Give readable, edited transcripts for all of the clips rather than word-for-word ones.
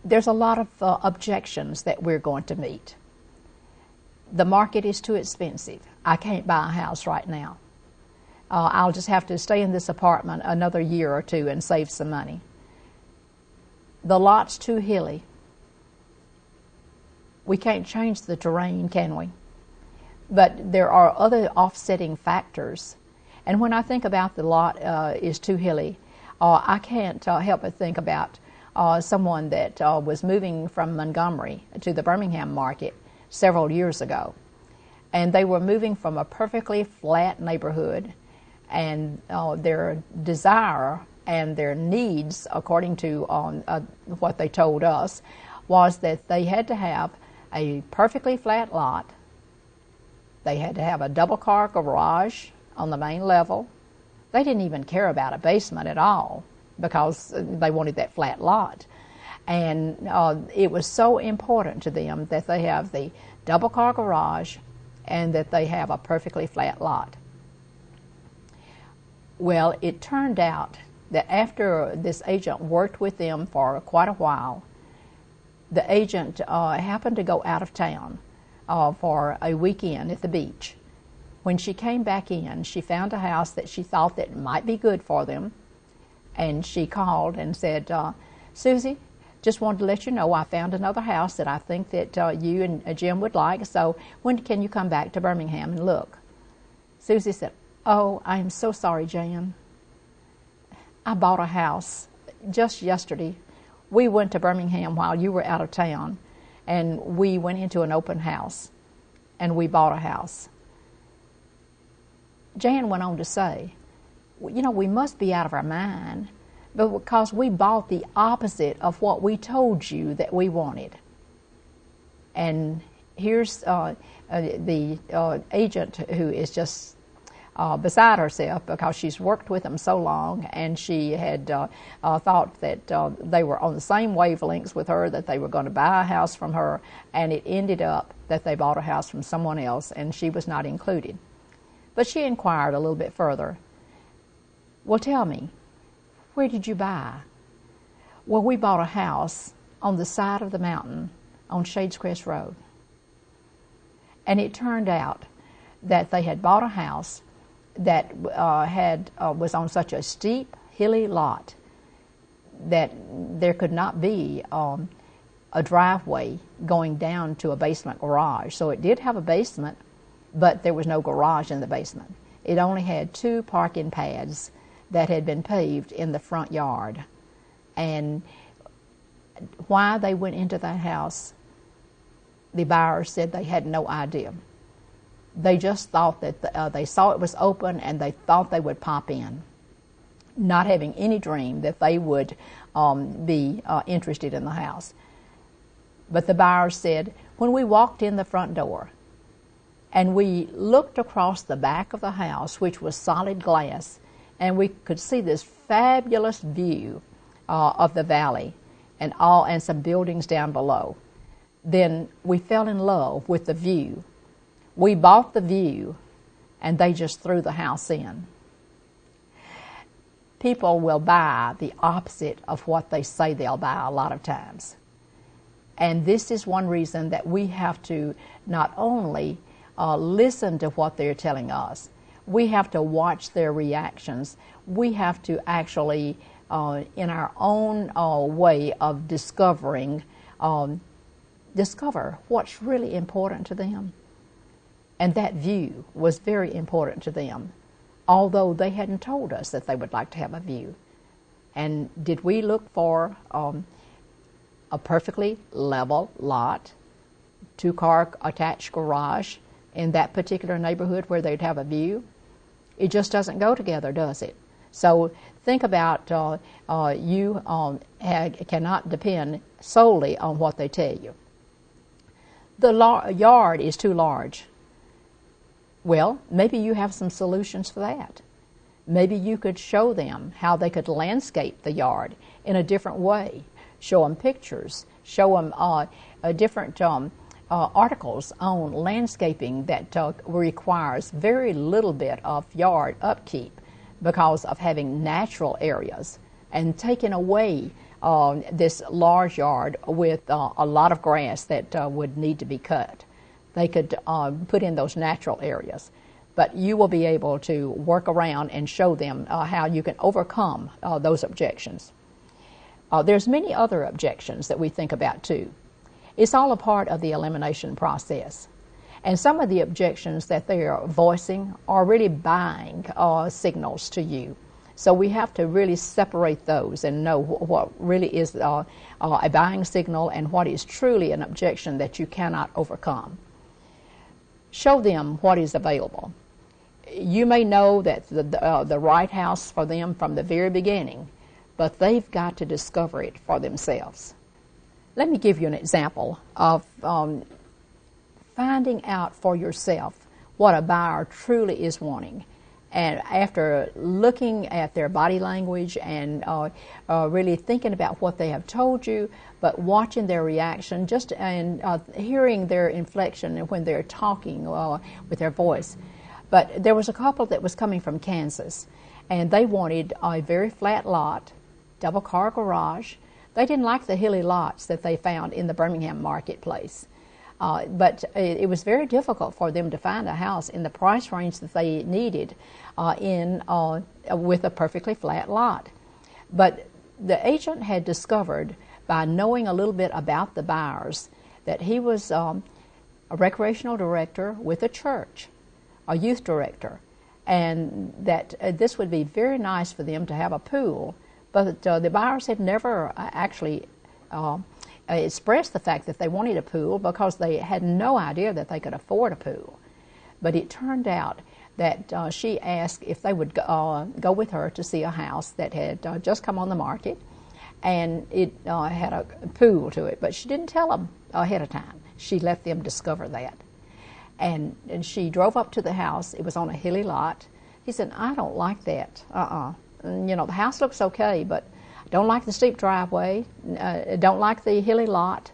there's a lot of objections that we're going to meet. The market is too expensive. I can't buy a house right now. I'll just have to stay in this apartment another year or two and save some money. The lot's too hilly. We can't change the terrain, can we? But there are other offsetting factors. And when I think about the lot is too hilly, I can't help but think about someone that was moving from Montgomery to the Birmingham market several years ago. And they were moving from a perfectly flat neighborhood, and their desire and their needs, according to what they told us, was that they had to have a perfectly flat lot. They had to have a double-car garage on the main level. They didn't even care about a basement at all because they wanted that flat lot. And it was so important to them that they have the double-car garage and that they have a perfectly flat lot. Well, it turned out that after this agent worked with them for quite a while, the agent happened to go out of town for a weekend at the beach. When she came back in, she found a house that she thought that might be good for them, and she called and said, Susie, just wanted to let you know I found another house that I think that you and Jim would like, so when can you come back to Birmingham and look? Susie said, oh, I'm so sorry, Jan. I bought a house just yesterday. We went to Birmingham while you were out of town, and we went into an open house, and we bought a house. Jan went on to say, you know, we must be out of our mind because we bought the opposite of what we told you that we wanted. And here's the agent who is just beside herself because she's worked with them so long, and she had thought that they were on the same wavelengths with her, that they were going to buy a house from her, and it ended up that they bought a house from someone else, and she was not included. But she inquired a little bit further. Well, tell me, where did you buy? Well, we bought a house on the side of the mountain on Shades Crest Road. And it turned out that they had bought a house that was on such a steep, hilly lot that there could not be a driveway going down to a basement garage. So it did have a basement, but there was no garage in the basement. It only had 2 parking pads that had been paved in the front yard. And why they went into that house, the buyers said they had no idea. They just thought that they saw it was open and they thought they would pop in, not having any dream that they would be interested in the house. But the buyers said, when we walked in the front door and we looked across the back of the house, which was solid glass, and we could see this fabulous view of the valley and some buildings down below, then we fell in love with the view. We bought the view, and they just threw the house in. People will buy the opposite of what they say they'll buy a lot of times. And this is one reason that we have to not only listen to what they're telling us, we have to watch their reactions. We have to actually, in our own way of discover what's really important to them. And that view was very important to them, although they hadn't told us that they would like to have a view. And did we look for a perfectly level lot, 2-car attached garage in that particular neighborhood where they'd have a view? It just doesn't go together, does it? So think about you cannot depend solely on what they tell you. The yard is too large. Well, maybe you have some solutions for that. Maybe you could show them how they could landscape the yard in a different way. Show them pictures. Show them different articles on landscaping that requires very little bit of yard upkeep because of having natural areas and taking away this large yard with a lot of grass that would need to be cut. They could put in those natural areas. But you will be able to work around and show them how you can overcome those objections. There's many other objections that we think about too. It's all a part of the elimination process. And some of the objections that they are voicing are really buying signals to you. So we have to really separate those and know what really is a buying signal and what is truly an objection that you cannot overcome. Show them what is available. You may know that the right house for them from the very beginning, but they've got to discover it for themselves. Let me give you an example of finding out for yourself what a buyer truly is wanting. And after looking at their body language and really thinking about what they have told you, but watching their reaction, and hearing their inflection when they're talking with their voice. But there was a couple that was coming from Kansas, and they wanted a very flat lot, double-car garage. They didn't like the hilly lots that they found in the Birmingham marketplace. But it was very difficult for them to find a house in the price range that they needed with a perfectly flat lot. But the agent had discovered, by knowing a little bit about the buyers, that he was a recreational director with a church, a youth director, and that this would be very nice for them to have a pool. But the buyers had never actually expressed the fact that they wanted a pool because they had no idea that they could afford a pool. But it turned out that she asked if they would go with her to see a house that had just come on the market, and it had a pool to it. But she didn't tell them ahead of time. She let them discover that. And she drove up to the house. It was on a hilly lot. He said, "I don't like that. You know, the house looks okay, but I don't like the steep driveway. Don't like the hilly lot."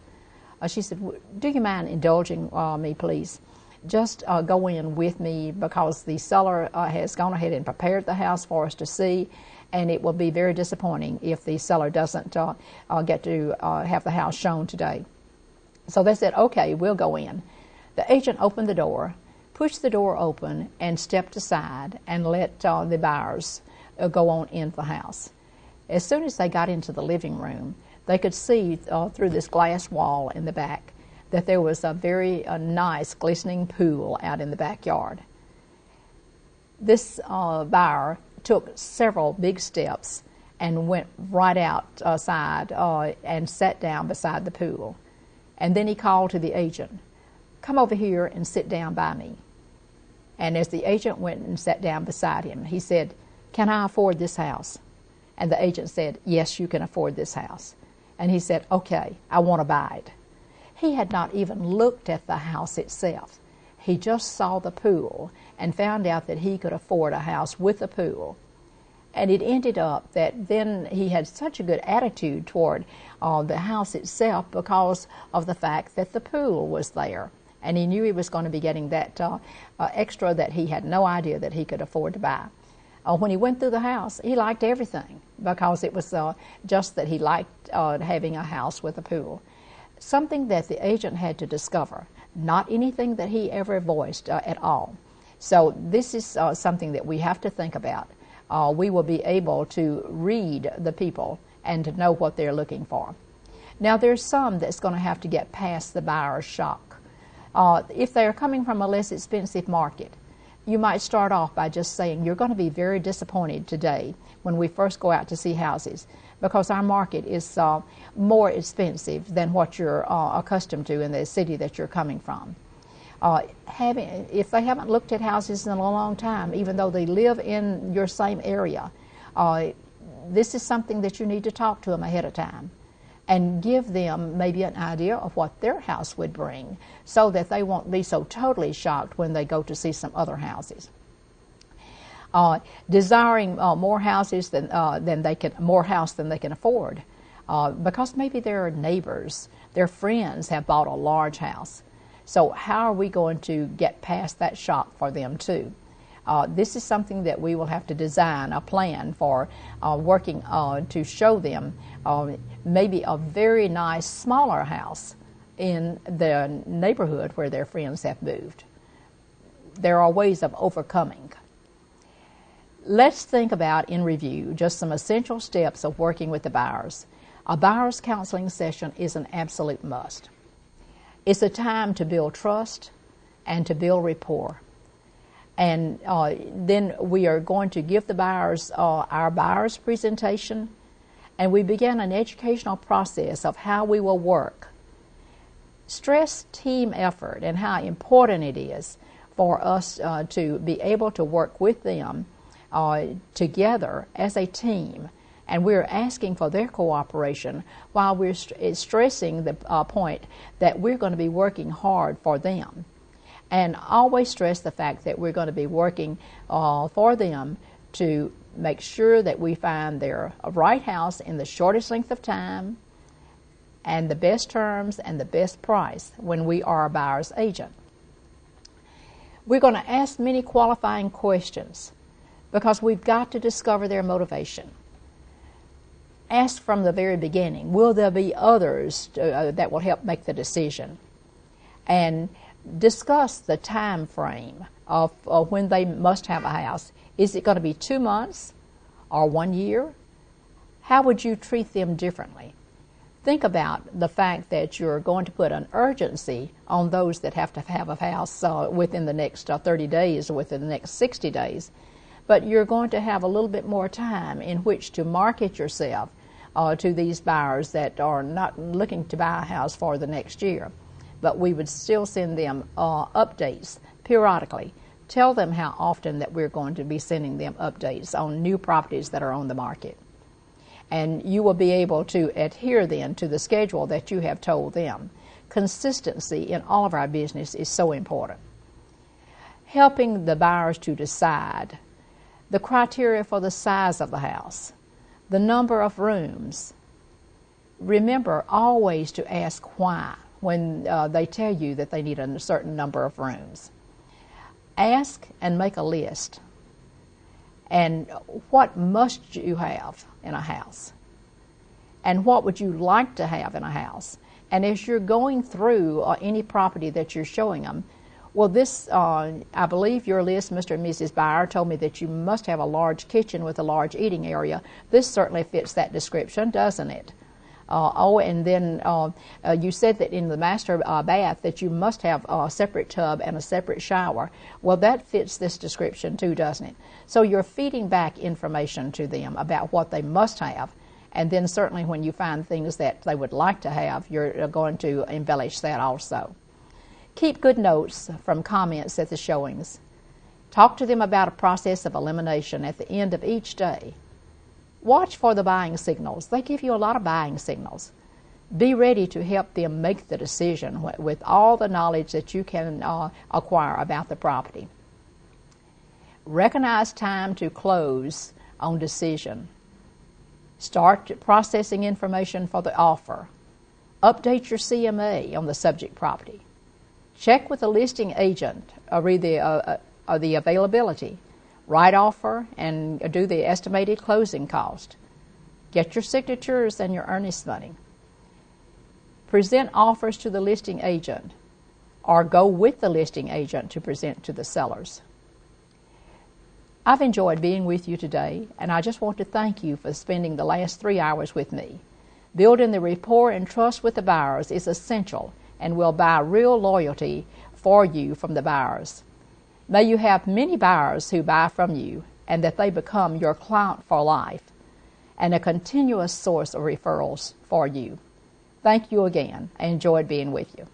She said, "Do you mind indulging me, please? Just go in with me, because the seller has gone ahead and prepared the house for us to see, and it will be very disappointing if the seller doesn't get to have the house shown today." So they said, "Okay, we'll go in." The agent opened the door, pushed the door open, and stepped aside and let the buyers go on into the house. As soon as they got into the living room, they could see through this glass wall in the back that there was a very nice glistening pool out in the backyard. This buyer took several big steps and went right outside and sat down beside the pool. And then he called to the agent, "Come over here and sit down by me." And as the agent went and sat down beside him, he said, "Can I afford this house?" And the agent said, "Yes, you can afford this house." And he said, "Okay, I want to buy it." He had not even looked at the house itself. He just saw the pool and found out that he could afford a house with a pool. And it ended up that then he had such a good attitude toward the house itself because of the fact that the pool was there. And he knew he was going to be getting that extra that he had no idea that he could afford to buy. When he went through the house, he liked everything because it was just that he liked having a house with a pool. Something that the agent had to discover, not anything that he ever voiced at all. So this is something that we have to think about. We will be able to read the people and to know what they're looking for. Now there's some that's going to have to get past the buyer's shock. If they're coming from a less expensive market, you might start off by just saying, "You're going to be very disappointed today when we first go out to see houses, because our market is more expensive than what you're accustomed to in the city that you're coming from." If they haven't looked at houses in a long time, even though they live in your same area, this is something that you need to talk to them ahead of time and give them maybe an idea of what their house would bring, so that they won't be so totally shocked when they go to see some other houses. Desiring more houses than they can afford, because maybe their neighbors, their friends have bought a large house. So how are we going to get past that shock for them too? This is something that we will have to design a plan for working to show them maybe a very nice smaller house in the neighborhood where their friends have moved. There are ways of overcoming. Let's think about, in review, just some essential steps of working with the buyers. A buyer's counseling session is an absolute must. It's a time to build trust and to build rapport. And then we are going to give the buyers our buyer's presentation, and we begin an educational process of how we will work. Stress team effort and how important it is for us to be able to work with them together as a team. And we're asking for their cooperation while we're stressing the point that we're going to be working hard for them. And always stress the fact that we're going to be working for them to make sure that we find their right house in the shortest length of time and the best terms and the best price when we are a buyer's agent. We're going to ask many qualifying questions because we've got to discover their motivation. Ask from the very beginning, will there be others that will help make the decision? And discuss the time frame of when they must have a house. Is it going to be 2 months or 1 year? How would you treat them differently? Think about the fact that you're going to put an urgency on those that have to have a house within the next 30 days or within the next 60 days. But you're going to have a little bit more time in which to market yourself to these buyers that are not looking to buy a house for the next year. But we would still send them updates periodically. Tell them how often that we're going to be sending them updates on new properties that are on the market. And you will be able to adhere then to the schedule that you have told them. Consistency in all of our business is so important. Helping the buyers to decide the criteria for the size of the house, the number of rooms. Remember always to ask why when they tell you that they need a certain number of rooms. Ask and make a list. And what must you have in a house? And what would you like to have in a house? And as you're going through any property that you're showing them, well, this, I believe your list, Mr. and Mrs. Buyer, told me that you must have a large kitchen with a large eating area. This certainly fits that description, doesn't it? And then you said that in the master bath that you must have a separate tub and a separate shower. Well, that fits this description too, doesn't it? So you're feeding back information to them about what they must have. And then certainly when you find things that they would like to have, you're going to embellish that also. Keep good notes from comments at the showings. Talk to them about a process of elimination at the end of each day. Watch for the buying signals. They give you a lot of buying signals. Be ready to help them make the decision with all the knowledge that you can acquire about the property. Recognize time to close on decision. Start processing information for the offer. Update your CMA on the subject property. Check with the listing agent read the availability. Write offer and do the estimated closing cost. Get your signatures and your earnest money. Present offers to the listing agent or go with the listing agent to present to the sellers. I've enjoyed being with you today, and I just want to thank you for spending the last 3 hours with me. Building the rapport and trust with the buyers is essential and will buy real loyalty for you from the buyers. May you have many buyers who buy from you and that they become your client for life and a continuous source of referrals for you. Thank you again. I enjoyed being with you.